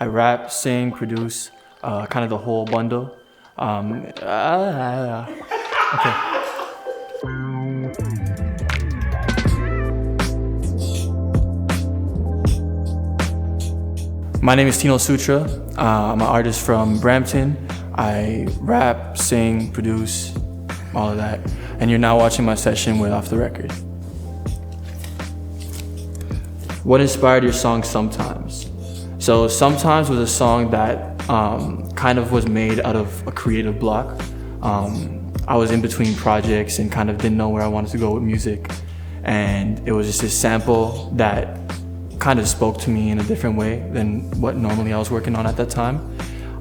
I rap, sing, produce, kind of the whole bundle. Okay. My name is Tino Sutra. I'm an artist from Brampton. I rap, sing, produce, all of that. And you're now watching my session with Off the Record. What inspired your song Sometimes? So Sometimes was a song that kind of was made out of a creative block. I was in between projects and kind of didn't know where I wanted to go with music. And it was just a sample that kind of spoke to me in a different way than what normally I was working on at that time.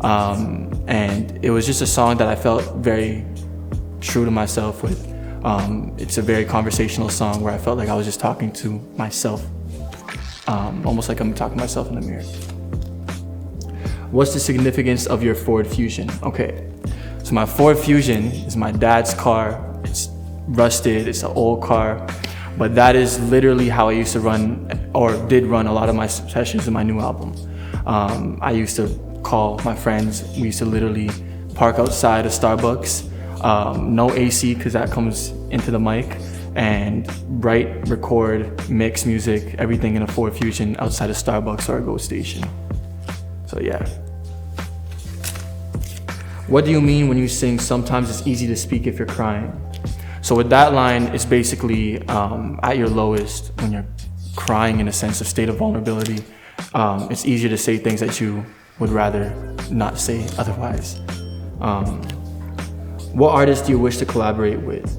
And it was just a song that I felt very true to myself with. It's a very conversational song where I felt like I was just talking to myself, almost like I'm talking to myself in the mirror. What's the significance of your Ford Fusion? Okay, so my Ford Fusion is my dad's car. It's rusted, it's an old car. But that is literally how I used to run, or did run a lot of my sessions in my new album. I used to call my friends. We used to literally park outside a Starbucks, no AC because that comes into the mic, and write, record, mix music, everything in a Ford Fusion outside a Starbucks or a GO station. So yeah. What do you mean when you sing "Sometimes it's easy to speak if you're crying"? So with that line, it's basically at your lowest, when you're crying in a sense of state of vulnerability, it's easier to say things that you would rather not say otherwise. What artists do you wish to collaborate with?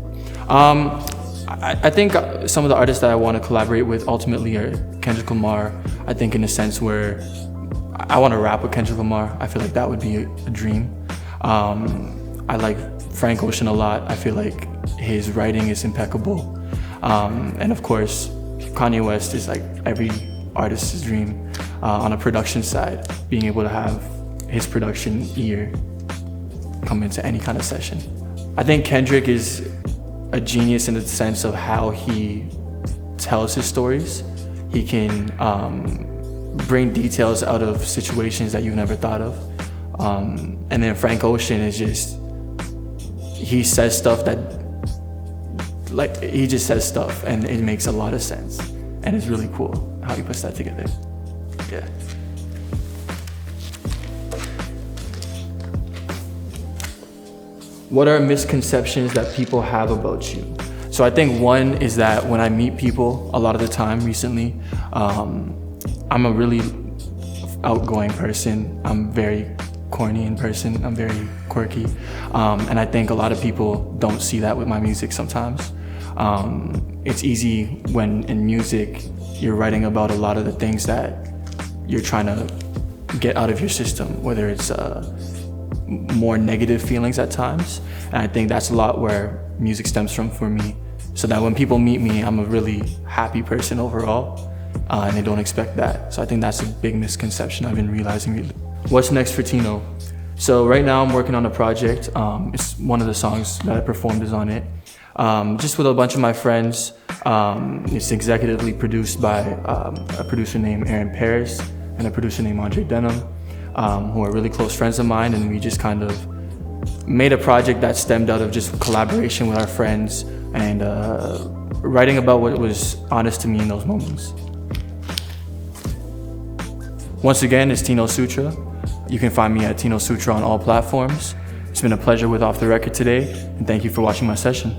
I think some of the artists that I want to collaborate with ultimately are Kendrick Lamar. I think in a sense where I want to rap with Kendrick Lamar. I feel like that would be a dream. I like Frank Ocean a lot. I feel like his writing is impeccable. And of course, Kanye West is like every artist's dream on a production side, being able to have his production ear come into any kind of session. I think Kendrick is a genius in the sense of how he tells his stories. He can bring details out of situations that you've never thought of. And then Frank Ocean is just, he says stuff that, like, he just says stuff and it makes a lot of sense. And it's really cool how he puts that together. Yeah. What are misconceptions that people have about you? So I think one is that when I meet people a lot of the time recently, I'm a really outgoing person. I'm very corny in person. I'm very quirky. And I think a lot of people don't see that with my music sometimes. It's easy when in music, you're writing about a lot of the things that you're trying to get out of your system, whether it's more negative feelings at times. And I think that's a lot where music stems from for me. So that when people meet me, I'm a really happy person overall, and they don't expect that. So I think that's a big misconception I've been realizing. What's next for Tino? So right now I'm working on a project. It's one of the songs that I performed is on it. Just with a bunch of my friends. It's executively produced by a producer named Aaron Paris and a producer named Andre Denham, who are really close friends of mine, and we just kind of made a project that stemmed out of just collaboration with our friends and writing about what was honest to me in those moments. Once again, it's Tino Sutra. You can find me at Tino Sutra on all platforms. It's been a pleasure with Off the Record today, and thank you for watching my session.